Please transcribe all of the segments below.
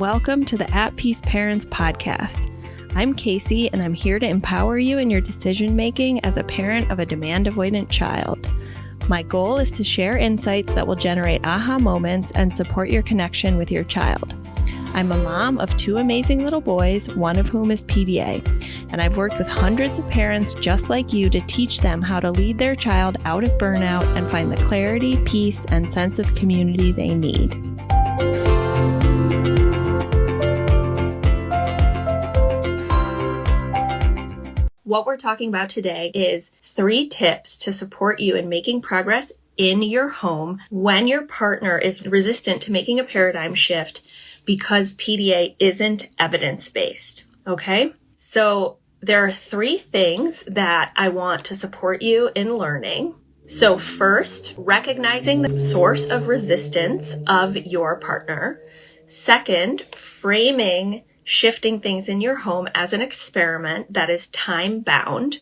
welcome to the At Peace Parents podcast. I'm Casey, and I'm here to empower you in your decision-making as a parent of a demand-avoidant child. My goal is to share insights that will generate aha moments and support your connection with your child. I'm a mom of two amazing little boys, one of whom is PDA, and I've worked with hundreds of parents just like you to teach them how to lead their child out of burnout and find the clarity, peace, and sense of community they need. What we're talking about today is 3 tips to support you in making progress in your home when your partner is resistant to making a paradigm shift because PDA isn't evidence-based, okay? So there are 3 things that I want to support you in learning. So first, recognizing the source of resistance of your partner. Second, framing shifting things in your home as an experiment that is time-bound.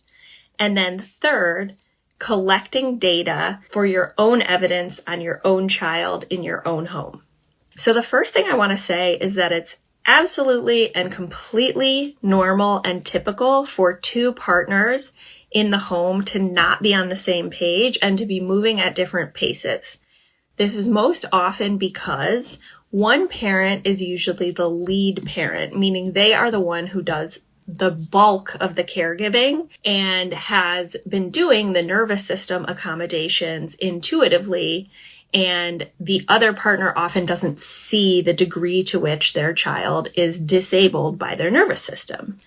And then third, collecting data for your own evidence on your own child in your own home. So the first thing I want to say is that it's absolutely and completely normal and typical for 2 partners in the home to not be on the same page and to be moving at different paces. This is most often because one parent is usually the lead parent, meaning they are the one who does the bulk of the caregiving and has been doing the nervous system accommodations intuitively, and the other partner often doesn't see the degree to which their child is disabled by their nervous system.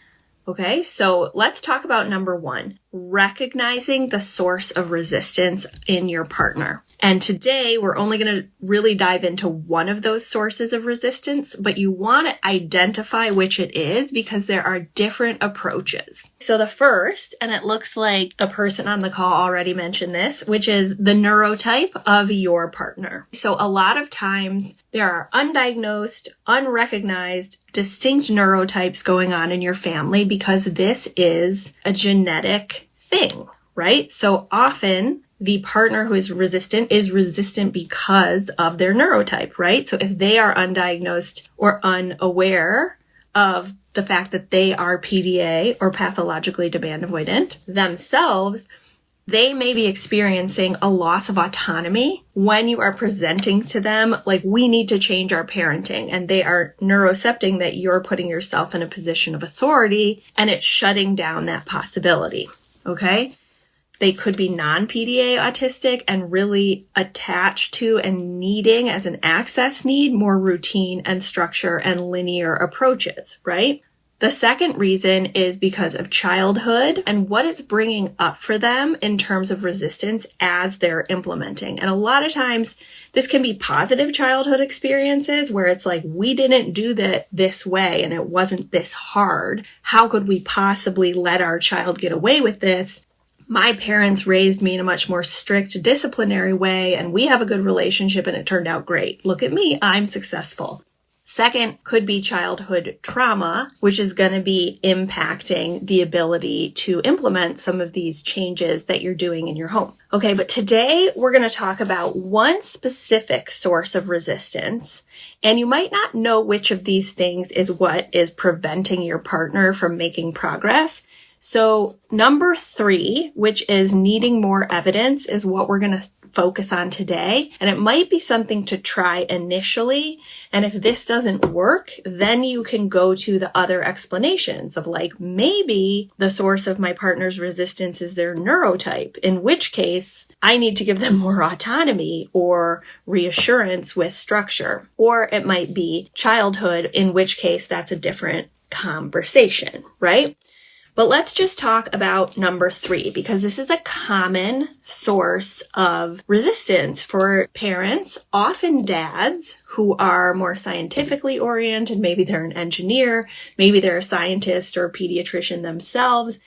Okay, so let's talk about number 1, recognizing the source of resistance in your partner. And today we're only going to really dive into one of those sources of resistance, but you want to identify which it is because there are different approaches. So the first, and it looks like a person on the call already mentioned this, which is the neurotype of your partner. So a lot of times there are undiagnosed, unrecognized, distinct neurotypes going on in your family because this is a genetic thing, right? So often the partner who is resistant because of their neurotype, right? So if they are undiagnosed or unaware of the fact that they are PDA or pathologically demand avoidant themselves, they may be experiencing a loss of autonomy when you are presenting to them, like, we need to change our parenting, and they are neurocepting that you're putting yourself in a position of authority and it's shutting down that possibility, okay? They could be non-PDA autistic and really attached to and needing as an access need more routine and structure and linear approaches, right? The second reason is because of childhood and what it's bringing up for them in terms of resistance as they're implementing. And a lot of times this can be positive childhood experiences where it's like, we didn't do that this way and it wasn't this hard. How could we possibly let our child get away with this? My parents raised me in a much more strict disciplinary way and we have a good relationship and it turned out great. Look at me, I'm successful. Second could be childhood trauma, which is going to be impacting the ability to implement some of these changes that you're doing in your home. Okay, but today we're going to talk about one specific source of resistance, and you might not know which of these things is what is preventing your partner from making progress. So number 3, which is needing more evidence, is what we're going to focus on today. And it might be something to try initially. And if this doesn't work, then you can go to the other explanations of, like, maybe the source of my partner's resistance is their neurotype, in which case I need to give them more autonomy or reassurance with structure. Or it might be childhood, in which case that's a different conversation, right? But let's just talk about number 3, because this is a common source of resistance for parents, often dads who are more scientifically oriented. Maybe they're an engineer, maybe they're a scientist or a pediatrician themselves.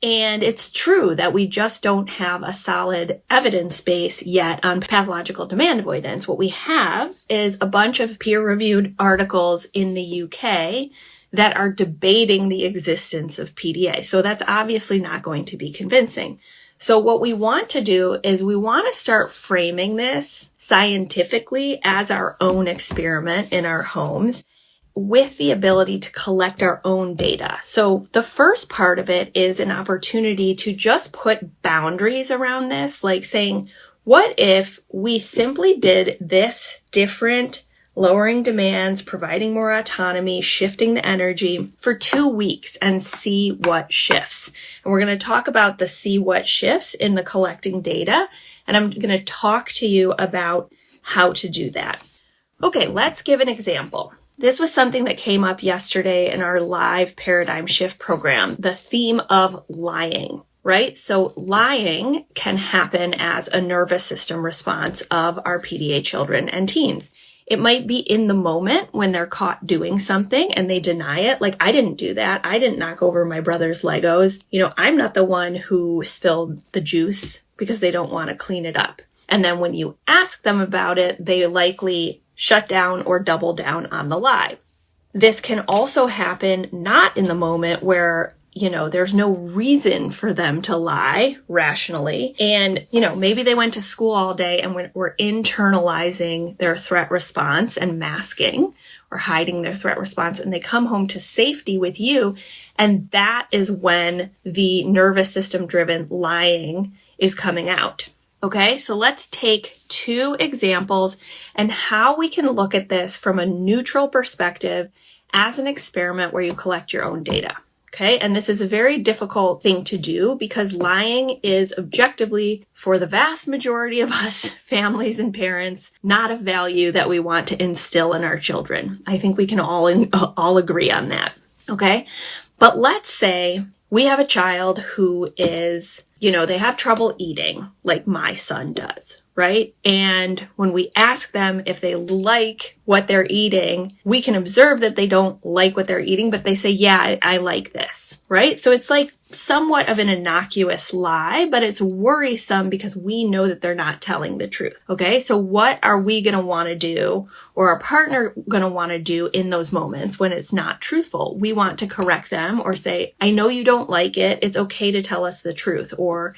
And it's true that we just don't have a solid evidence base yet on pathological demand avoidance. What we have is a bunch of peer-reviewed articles in the UK that are debating the existence of PDA. So that's obviously not going to be convincing. So what we want to do is we want to start framing this scientifically as our own experiment in our homes with the ability to collect our own data. So the first part of it is an opportunity to just put boundaries around this, like saying, what if we simply did this different, lowering demands, providing more autonomy, shifting the energy for 2 weeks and see what shifts. And we're going to talk about the see what shifts in the collecting data. And I'm going to talk to you about how to do that. Okay, let's give an example. This was something that came up yesterday in our live paradigm shift program, the theme of lying. Right? So lying can happen as a nervous system response of our PDA children and teens. It might be in the moment when they're caught doing something and they deny it. Like, I didn't do that. I didn't knock over my brother's Legos. I'm not the one who spilled the juice, because they don't want to clean it up. And then when you ask them about it, they likely shut down or double down on the lie. This can also happen not in the moment where there's no reason for them to lie rationally. And, maybe they went to school all day and were internalizing their threat response and masking or hiding their threat response. And they come home to safety with you. And that is when the nervous system driven lying is coming out. Okay, so let's take 2 examples and how we can look at this from a neutral perspective as an experiment where you collect your own data. Okay, and this is a very difficult thing to do because lying is objectively, for the vast majority of us families and parents, not a value that we want to instill in our children. I think we can all agree on that. Okay, but let's say we have a child who is, they have trouble eating, like my son does, right? And when we ask them if they like what they're eating, we can observe that they don't like what they're eating, but they say, yeah, I like this, right? So it's like somewhat of an innocuous lie, but it's worrisome because we know that they're not telling the truth. Okay, so what are we going to want to do, or our partner going to want to do in those moments when it's not truthful? We want to correct them or say, I know you don't like it. It's okay to tell us the truth. Or,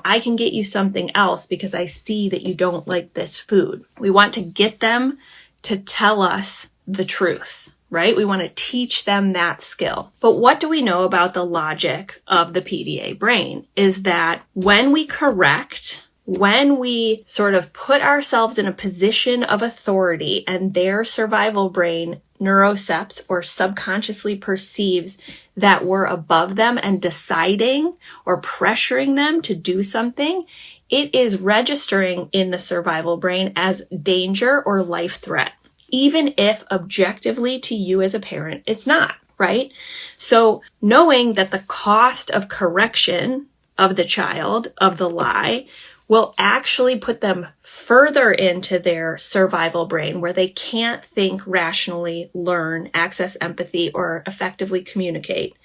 I can get you something else because I see that you don't like this food. We want to get them to tell us the truth, right? We want to teach them that skill. But what do we know about the logic of the PDA brain is that when we correct, when we sort of put ourselves in a position of authority and their survival brain neurocepts or subconsciously perceives that we're above them and deciding or pressuring them to do something, it is registering in the survival brain as danger or life threat, even if objectively to you as a parent, it's not, right? So knowing that the cost of correction of the child, of the lie, will actually put them further into their survival brain where they can't think rationally, learn, access empathy, or effectively communicate.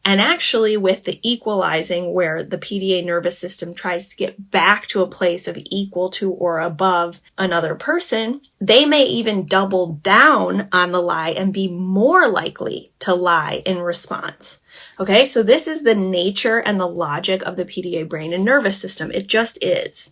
And actually with the equalizing where the PDA nervous system tries to get back to a place of equal to or above another person, they may even double down on the lie and be more likely to lie in response. Okay, so this is the nature and the logic of the PDA brain and nervous system. It just is,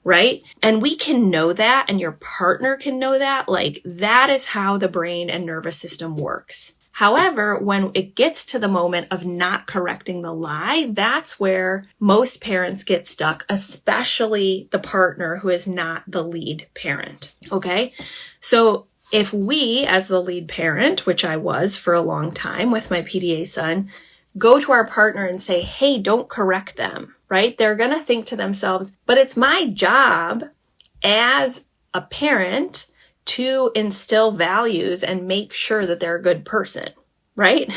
right? And we can know that, and your partner can know that. Like, that is how the brain and nervous system works. However, when it gets to the moment of not correcting the lie, that's where most parents get stuck, especially the partner who is not the lead parent. Okay, so if we, as the lead parent, which I was for a long time with my PDA son, go to our partner and say, hey, don't correct them, right? They're going to think to themselves, but it's my job as a parent to instill values and make sure that they're a good person, right?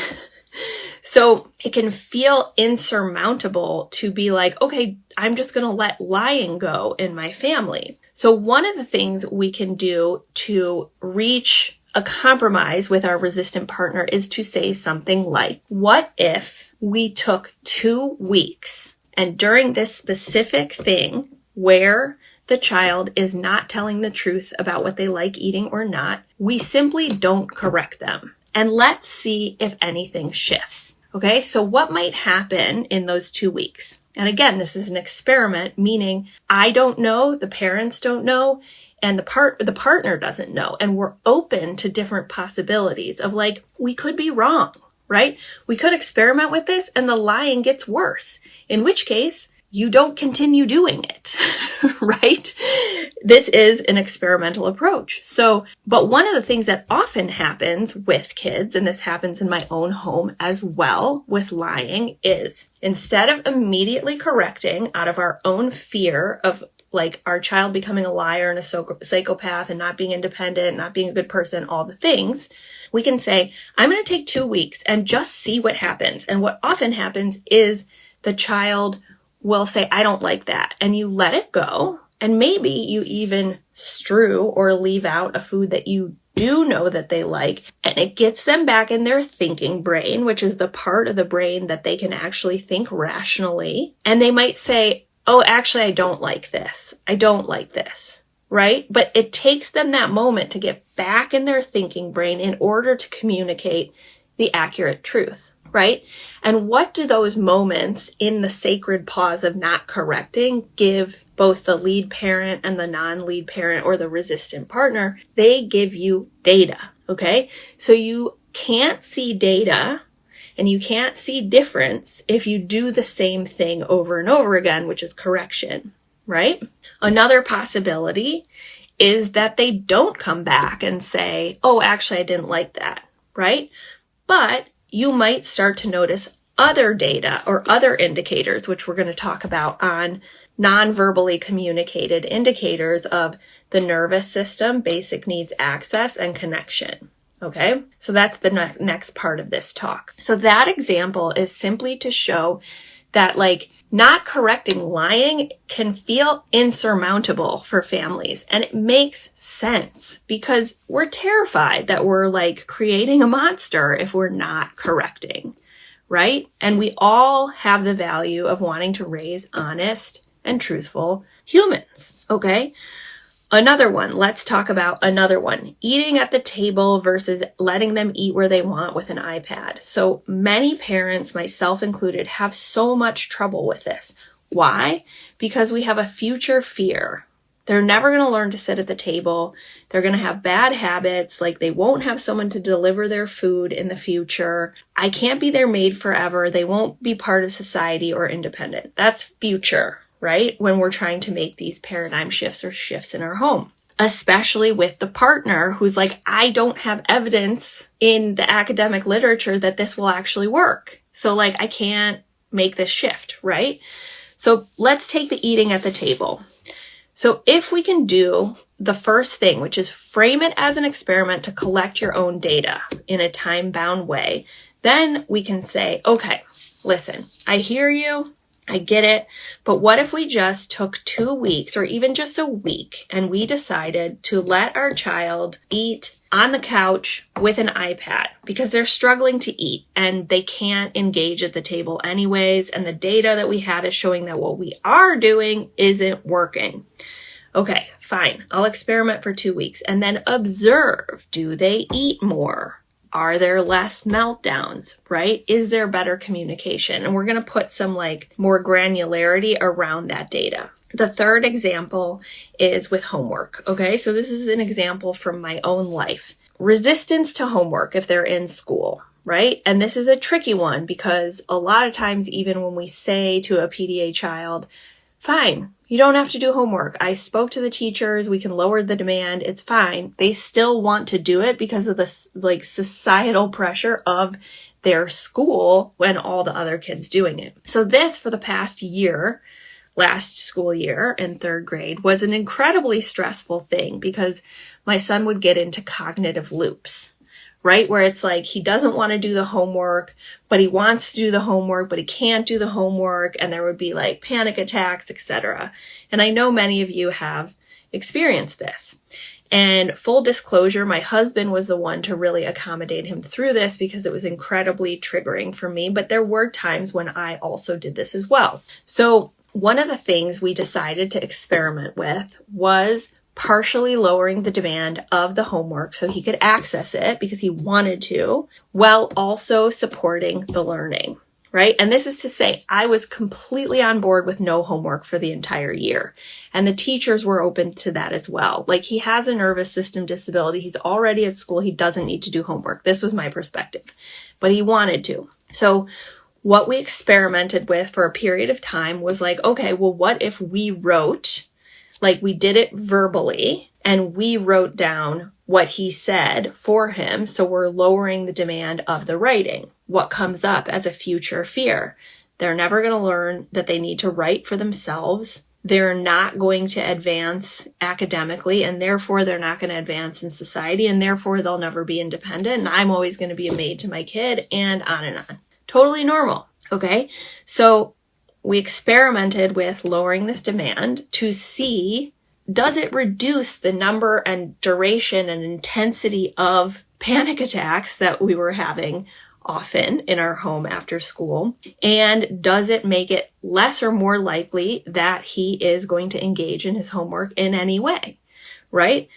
So it can feel insurmountable to be like, okay, I'm just going to let lying go in my family. So one of the things we can do to reach a compromise with our resistant partner is to say something like, what if we took 2 weeks and during this specific thing where the child is not telling the truth about what they like eating or not, we simply don't correct them. And let's see if anything shifts. Okay, so what might happen in those 2 weeks? And again, this is an experiment, meaning I don't know, the parents don't know, and the partner doesn't know. And we're open to different possibilities of like, we could be wrong, right? We could experiment with this and the lying gets worse, in which case you don't continue doing it, right? This is an experimental approach. So, but one of the things that often happens with kids, and this happens in my own home as well with lying, is instead of immediately correcting out of our own fear of like our child becoming a liar and a psychopath and not being independent, not being a good person, all the things, we can say, I'm going to take 2 weeks and just see what happens. And what often happens is the child will say, I don't like that. And you let it go. And maybe you even strew or leave out a food that you do know that they like. And it gets them back in their thinking brain, which is the part of the brain that they can actually think rationally. And they might say, oh, actually, I don't like this. I don't like this. Right? But it takes them that moment to get back in their thinking brain in order to communicate the accurate truth. Right? And what do those moments in the sacred pause of not correcting give both the lead parent and the non-lead parent or the resistant partner? They give you data. Okay? So you can't see data and you can't see difference if you do the same thing over and over again, which is correction. Right? Another possibility is that they don't come back and say, oh, actually, I didn't like that. Right? But you might start to notice other data or other indicators, which we're going to talk about on non-verbally communicated indicators of the nervous system, basic needs access, and connection. Okay, so that's the next part of this talk. So that example is simply to show that like not correcting lying can feel insurmountable for families. And it makes sense because we're terrified that we're like creating a monster if we're not correcting, right? And we all have the value of wanting to raise honest and truthful humans, okay? Another one, let's talk about another one. Eating at the table versus letting them eat where they want with an iPad. So many parents, myself included, have so much trouble with this. Why? Because we have a future fear. They're never going to learn to sit at the table. They're going to have bad habits, like they won't have someone to deliver their food in the future. I can't be their maid forever. They won't be part of society or independent. That's future. Right? When we're trying to make these paradigm shifts or shifts in our home, especially with the partner who's like, I don't have evidence in the academic literature that this will actually work. So like, I can't make this shift, right? So let's take the eating at the table. So if we can do the first thing, which is frame it as an experiment to collect your own data in a time-bound way, then we can say, okay, listen, I hear you. I get it. But what if we just took 2 weeks or even just a week and we decided to let our child eat on the couch with an iPad because they're struggling to eat and they can't engage at the table anyways. And the data that we have is showing that what we are doing isn't working. Okay, fine. I'll experiment for 2 weeks and then observe. Do they eat more? Are there less meltdowns, right? Is there better communication? And we're going to put some like more granularity around that data. The third example is with homework. Okay, so this is an example from my own life. Resistance to homework if they're in school, right? And this is a tricky one because a lot of times, even when we say to a PDA child, fine, you don't have to do homework. I spoke to the teachers. We can lower the demand. It's fine. They still want to do it because of the like societal pressure of their school when all the other kids doing it. So this for the past year, last school year in 3rd grade was an incredibly stressful thing because my son would get into cognitive loops. Right? Where it's like he doesn't want to do the homework, but he wants to do the homework, but he can't do the homework. And there would be like panic attacks, etc. And I know many of you have experienced this. And full disclosure, my husband was the one to really accommodate him through this because it was incredibly triggering for me. But there were times when I also did this as well. So one of the things we decided to experiment with was partially lowering the demand of the homework so he could access it because he wanted to, while also supporting the learning, right? And this is to say, I was completely on board with no homework for the entire year. And the teachers were open to that as well. Like, he has a nervous system disability. He's already at school. He doesn't need to do homework. This was my perspective, but he wanted to. So what we experimented with for a period of time was like, okay, well, what if we wrote, like, we did it verbally and we wrote down what he said for him. So we're lowering the demand of the writing. What comes up as a future fear? They're never going to learn that they need to write for themselves. They're not going to advance academically, and therefore they're not going to advance in society, and therefore they'll never be independent. And I'm always going to be a maid to my kid, and on and on. Totally normal. Okay. So we experimented with lowering this demand to see, does it reduce the number and duration and intensity of panic attacks that we were having often in our home after school? And does it make it less or more likely that he is going to engage in his homework in any way, right?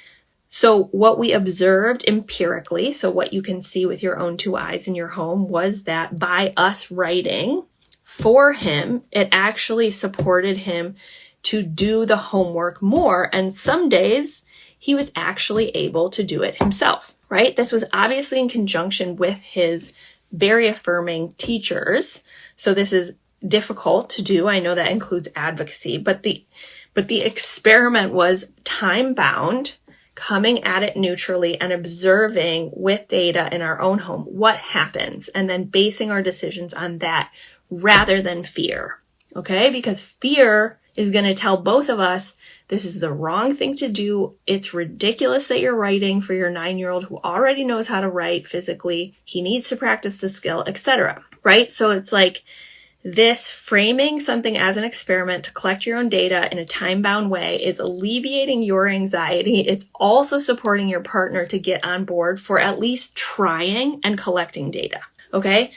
So what we observed empirically, so what you can see with your own two eyes in your home, was that by us writing for him, it actually supported him to do the homework more. And some days he was actually able to do it himself, right? This was obviously in conjunction with his very affirming teachers. So this is difficult to do. I know that includes advocacy, but the experiment was time bound, coming at it neutrally and observing with data in our own home what happens, and then basing our decisions on that rather than fear. Okay? Because fear is going to tell both of us this is the wrong thing to do. It's ridiculous that you're writing for your 9-year-old who already knows how to write physically. He needs to practice the skill, etc. Right? So it's like this framing something as an experiment to collect your own data in a time-bound way is alleviating your anxiety. It's also supporting your partner to get on board for at least trying and collecting data. Okay?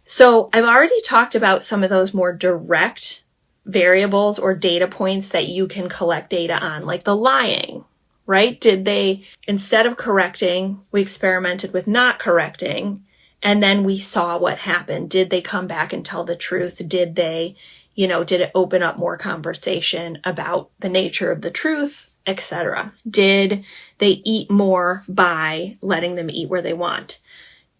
So I've already talked about some of those more direct variables or data points that you can collect data on, like the lying, right? Did they, instead of correcting, we experimented with not correcting, and then we saw what happened. Did they come back and tell the truth? Did they, did it open up more conversation about the nature of the truth, etc.? Did they eat more by letting them eat where they want?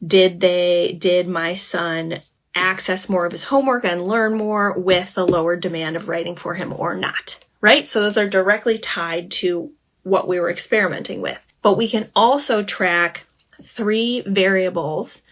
Did my son access more of his homework and learn more with the lower demand of writing for him or not, right? So those are directly tied to what we were experimenting with. But we can also track 3 variables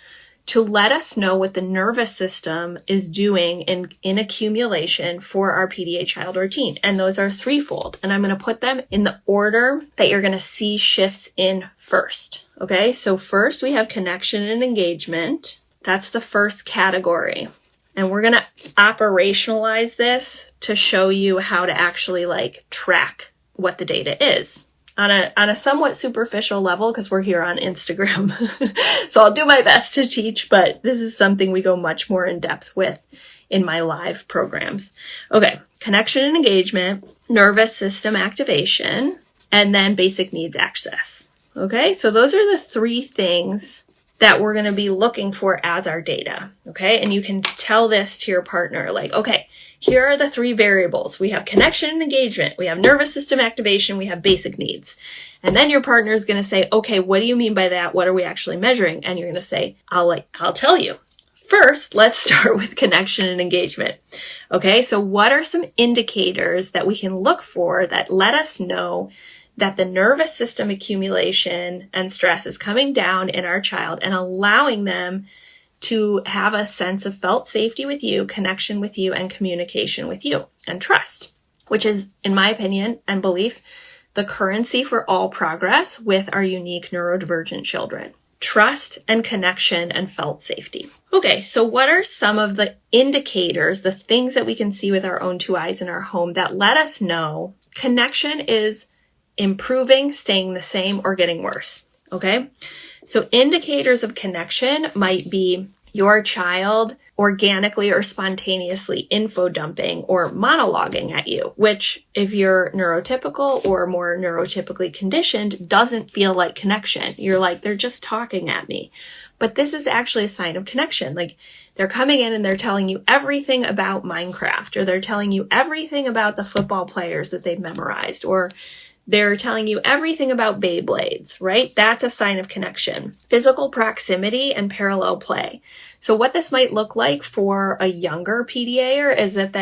to let us know what the nervous system is doing in accumulation for our PDA child or teen. And those are threefold. And I'm going to put them in the order that you're going to see shifts in first. Okay, so first we have connection and engagement. That's the first category. And we're going to operationalize this to show you how to actually track what the data is on a somewhat superficial level, because we're here on Instagram. So I'll do my best to teach, but this is something we go much more in depth with in my live programs. Okay, connection and engagement, nervous system activation, and then basic needs access. Okay, so those are the 3 things that we're going to be looking for as our data. Okay, and you can tell this to your partner, okay, here are the 3 variables. We have connection and engagement. We have nervous system activation. We have basic needs. And then your partner is going to say, okay, what do you mean by that? What are we actually measuring? And you're going to say, I'll tell you. First, let's start with connection and engagement. Okay, so what are some indicators that we can look for that let us know that the nervous system accumulation and stress is coming down in our child and allowing them to have a sense of felt safety with you, connection with you, and communication with you, and trust, which is, in my opinion and belief, the currency for all progress with our unique neurodivergent children. Trust and connection and felt safety. Okay, so what are some of the indicators, the things that we can see with our own 2 eyes in our home that let us know connection is improving, staying the same, or getting worse? Okay, so indicators of connection might be your child organically or spontaneously info dumping or monologuing at you, which if you're neurotypical or more neurotypically conditioned, doesn't feel like connection. You're like, they're just talking at me. But this is actually a sign of connection. Like they're coming in and they're telling you everything about Minecraft, or they're telling you everything about the football players that they've memorized, or they're telling you everything about Beyblades, right? That's a sign of connection. Physical proximity and parallel play. So what this might look like for a younger PDAer is that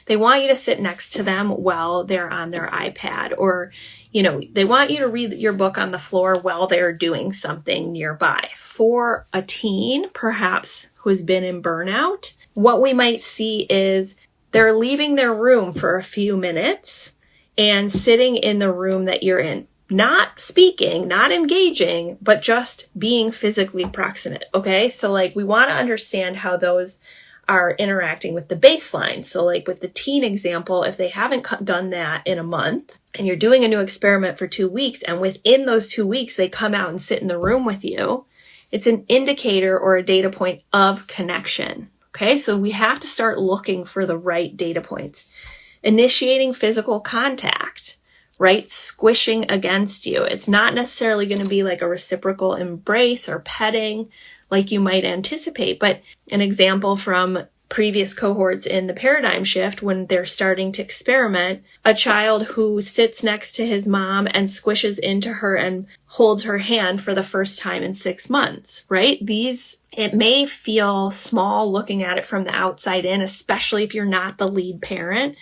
they want you to sit next to them while they're on their iPad, or, they want you to read your book on the floor while they're doing something nearby. For a teen, perhaps, who's been in burnout, what we might see is they're leaving their room for a few minutes and sitting in the room that you're in, not speaking, not engaging, but just being physically proximate, okay? So we want to understand how those are interacting with the baseline. So with the teen example, if they haven't done that in a month and you're doing a new experiment for 2 weeks, and within those 2 weeks, they come out and sit in the room with you, it's an indicator or a data point of connection, okay? So we have to start looking for the right data points. Initiating physical contact, right? Squishing against you. It's not necessarily going to be like a reciprocal embrace or petting like you might anticipate, but an example from previous cohorts in the paradigm shift, when they're starting to experiment, a child who sits next to his mom and squishes into her and holds her hand for the first time in 6 months, right? It may feel small looking at it from the outside in, especially if you're not the lead parent,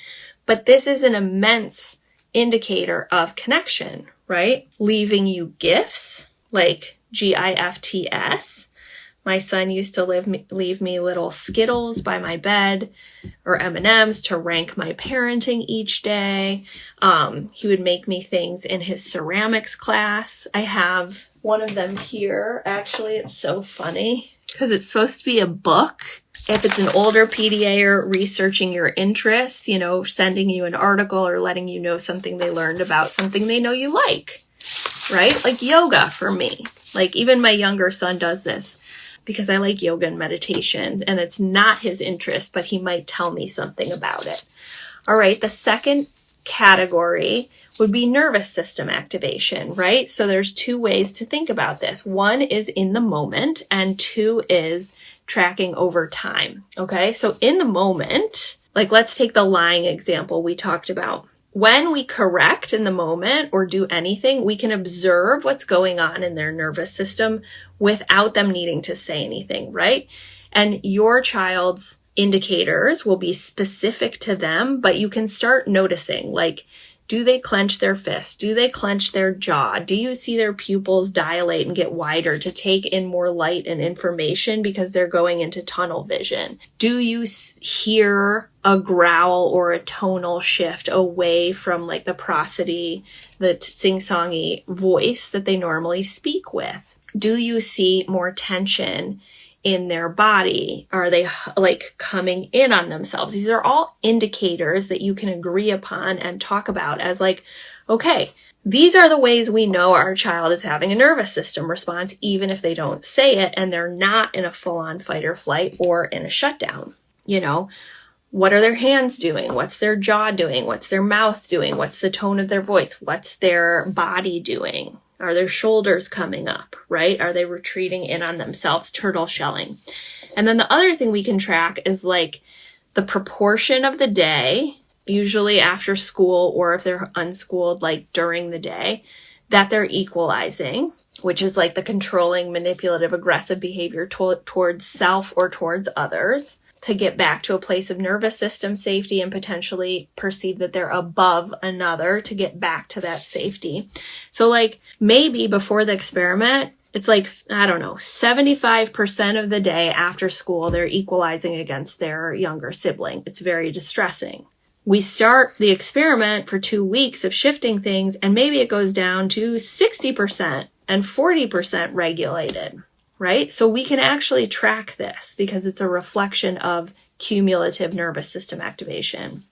but this is an immense indicator of connection, right? Leaving you gifts like GIFTS. My son used to leave me little Skittles by my bed or M&Ms to rank my parenting each day. He would make me things in his ceramics class. I have one of them here. Actually, it's so funny because it's supposed to be a book. If it's an older PDA researching your interests, sending you an article or letting you know something they learned about something they know you like, right? Like yoga for me. Even my younger son does this because I like yoga and meditation, and it's not his interest, but he might tell me something about it. All right. The second category would be nervous system activation, right? So there's 2 ways to think about this. 1 is in the moment, and 2 is tracking over time. Okay. So in the moment, let's take the lying example we talked about. When we correct in the moment or do anything, we can observe what's going on in their nervous system without them needing to say anything, right? And your child's indicators will be specific to them, but you can start noticing, do they clench their fist? Do they clench their jaw? Do you see their pupils dilate and get wider to take in more light and information because they're going into tunnel vision? Do you hear a growl or a tonal shift away from the prosody, the sing-songy voice that they normally speak with? Do you see more tension in their body? Are they coming in on themselves? These are all indicators that you can agree upon and talk about as okay, these are the ways we know our child is having a nervous system response, even if they don't say it and they're not in a full-on fight or flight or in a shutdown. What are their hands doing? What's their jaw doing? What's their mouth doing? What's the tone of their voice? What's their body doing? Are their shoulders coming up, right? Are they retreating in on themselves, turtle shelling? And then the other thing we can track is the proportion of the day, usually after school, or if they're unschooled, during the day, that they're equalizing, which is the controlling, manipulative, aggressive behavior towards self or towards others, to get back to a place of nervous system safety and potentially perceive that they're above another to get back to that safety. So maybe before the experiment, it's 75% of the day after school, they're equalizing against their younger sibling. It's very distressing. We start the experiment for 2 weeks of shifting things, and maybe it goes down to 60% and 40% regulated. Right? So we can actually track this because it's a reflection of cumulative nervous system activation.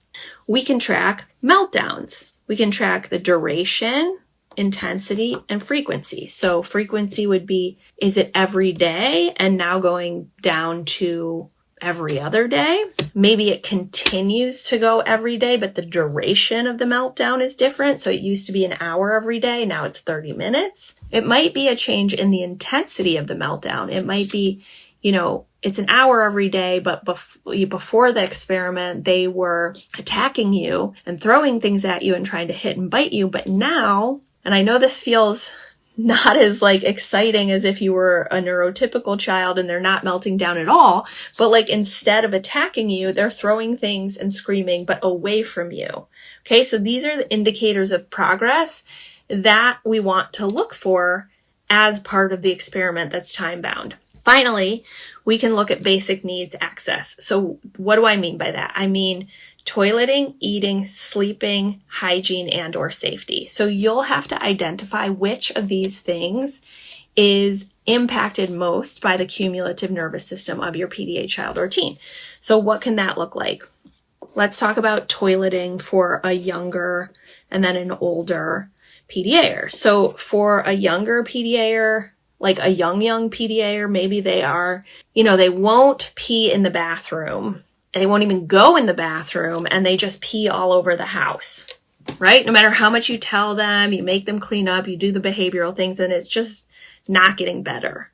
We can track meltdowns. We can track the duration intensity and frequency. So frequency would be, is it every day and now going down to every other day? Maybe it continues to go every day, but the duration of the meltdown is different. So it used to be an hour every day. Now it's 30 minutes. It might be a change in the intensity of the meltdown. It might be, it's an hour every day, but before the experiment, they were attacking you and throwing things at you and trying to hit and bite you. But now, and I know this feels not as exciting as if you were a neurotypical child and they're not melting down at all, but instead of attacking you, they're throwing things and screaming, but away from you. Okay. So these are the indicators of progress that we want to look for as part of the experiment that's time bound. Finally, we can look at basic needs access. So what do I mean by that? I mean toileting, eating, sleeping, hygiene, and or safety. So you'll have to identify which of these things is impacted most by the cumulative nervous system of your PDA child or teen. So what can that look like? Let's talk about toileting for a younger and then an older PDAer. So for a younger PDAer, like a young PDAer, maybe they are, they won't pee in the bathroom. They won't even go in the bathroom and they just pee all over the house, right? No matter how much you tell them, you make them clean up, you do the behavioral things, and it's just not getting better,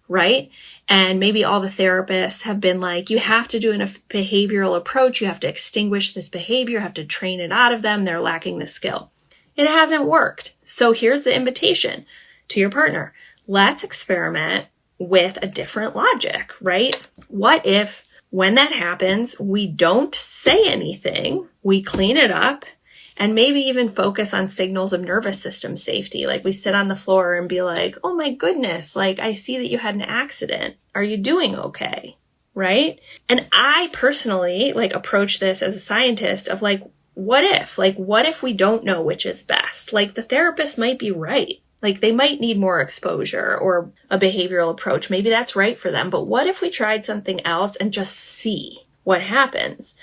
right? And maybe all the therapists have been like, you have to do a behavioral approach. You have to extinguish this behavior, have to train it out of them. They're lacking the skill. It hasn't worked. So here's the invitation to your partner. Let's experiment with a different logic, right? What if when that happens, we don't say anything, we clean it up, and maybe even focus on signals of nervous system safety. Like we sit on the floor and be like, oh my goodness, I see that you had an accident. Are you doing okay? Right? And I personally approach this as a scientist of what if we don't know which is best? The therapist might be right. They might need more exposure or a behavioral approach. Maybe that's right for them. But what if we tried something else and just see what happens?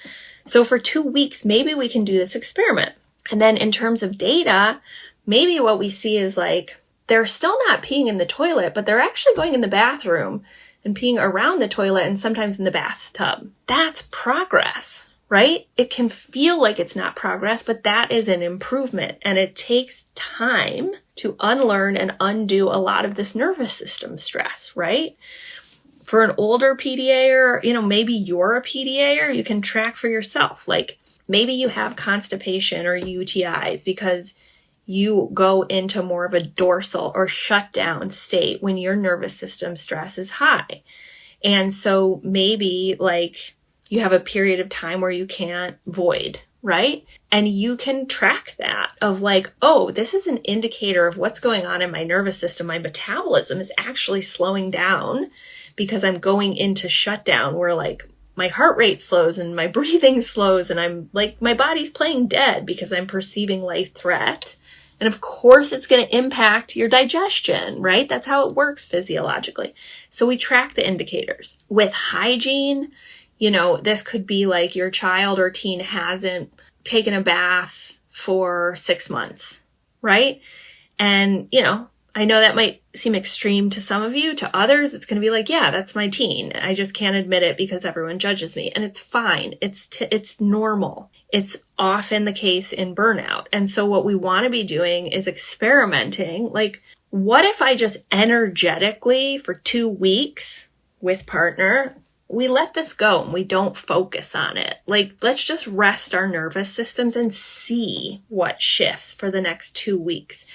So for 2 weeks, maybe we can do this experiment. And then in terms of data, maybe what we see is they're still not peeing in the toilet, but they're actually going in the bathroom and peeing around the toilet and sometimes in the bathtub. That's progress. Right? It can feel like it's not progress, but that is an improvement. And it takes time to unlearn and undo a lot of this nervous system stress, right? For an older PDAer, maybe you're a PDAer, you can track for yourself. Maybe you have constipation or UTIs because you go into more of a dorsal or shutdown state when your nervous system stress is high. And so maybe you have a period of time where you can't void, right? And you can track that of oh, this is an indicator of what's going on in my nervous system. My metabolism is actually slowing down because I'm going into shutdown where my heart rate slows and my breathing slows and I'm my body's playing dead because I'm perceiving life threat. And of course it's going to impact your digestion, right? That's how it works physiologically. So we track the indicators. With hygiene, this could be your child or teen hasn't taken a bath for 6 months, right? And, I know that might seem extreme to some of you. To others, it's going to be yeah, that's my teen. I just can't admit it because everyone judges me. And it's fine. It's normal. It's often the case in burnout. And so what we want to be doing is experimenting. What if I just energetically for 2 weeks with partner, we let this go and we don't focus on it. Let's just rest our nervous systems and see what shifts for the next 2 weeks.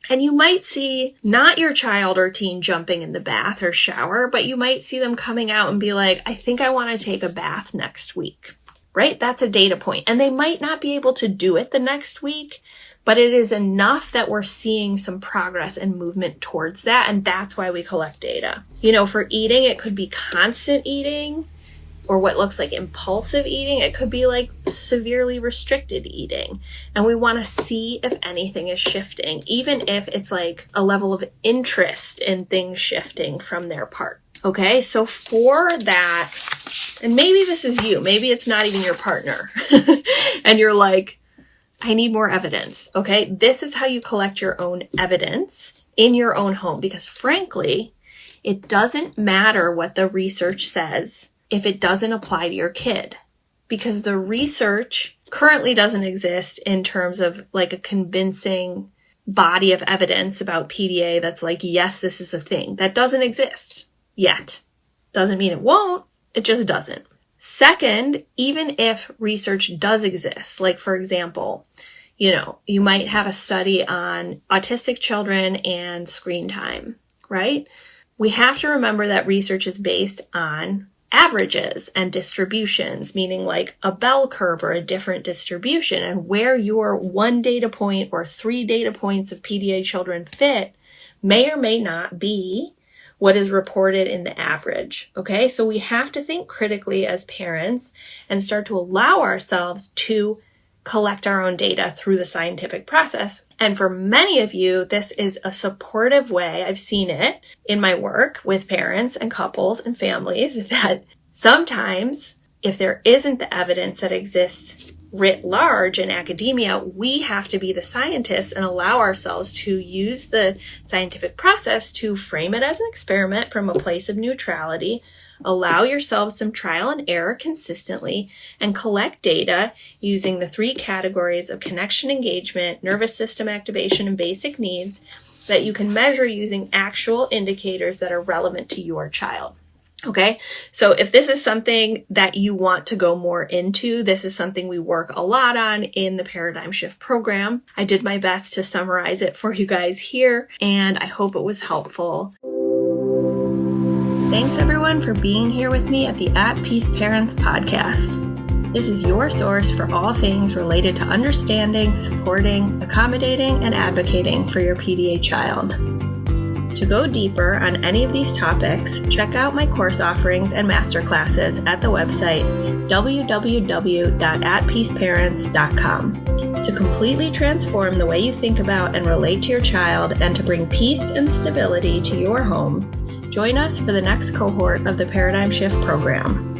And you might see not your child or teen jumping in the bath or shower, but you might see them coming out and be I think I want to take a bath next week, right? That's a data point. And they might not be able to do it the next week, but it is enough that we're seeing some progress and movement towards that. And that's why we collect data. For eating, it could be constant eating or what looks like impulsive eating. It could be severely restricted eating. And we want to see if anything is shifting, even if it's a level of interest in things shifting from their part. Okay. So for that, and maybe this is you, maybe it's not even your partner and you're I need more evidence. Okay. This is how you collect your own evidence in your own home, because frankly, it doesn't matter what the research says if it doesn't apply to your kid, because the research currently doesn't exist in terms of like a convincing body of evidence about PDA that's like, yes, this is a thing. That doesn't exist yet. Doesn't mean it won't. It just doesn't. Second, even if research does exist, like for example, you might have a study on autistic children and screen time, right? We have to remember that research is based on averages and distributions, meaning like a bell curve or a different distribution, and where your 1 data point or 3 data points of PDA children fit may or may not be what is reported in the average. Okay, so we have to think critically as parents and start to allow ourselves to collect our own data through the scientific process. And for many of you, this is a supportive way. I've seen it in my work with parents and couples and families that sometimes if there isn't the evidence that exists writ large in academia, we have to be the scientists and allow ourselves to use the scientific process to frame it as an experiment from a place of neutrality. Allow yourselves some trial and error consistently and collect data using the 3 categories of connection engagement, nervous system activation, and basic needs that you can measure using actual indicators that are relevant to your child. Okay, so if this is something that you want to go more into, this is something we work a lot on in the Paradigm Shift program. I did my best to summarize it for you guys here, and I hope it was helpful. Thanks everyone for being here with me at the At Peace Parents podcast. This is your source for all things related to understanding, supporting, accommodating, and advocating for your PDA child. To go deeper on any of these topics, check out my course offerings and masterclasses at the website www.atpeaceparents.com. To completely transform the way you think about and relate to your child and to bring peace and stability to your home, join us for the next cohort of the Paradigm Shift program.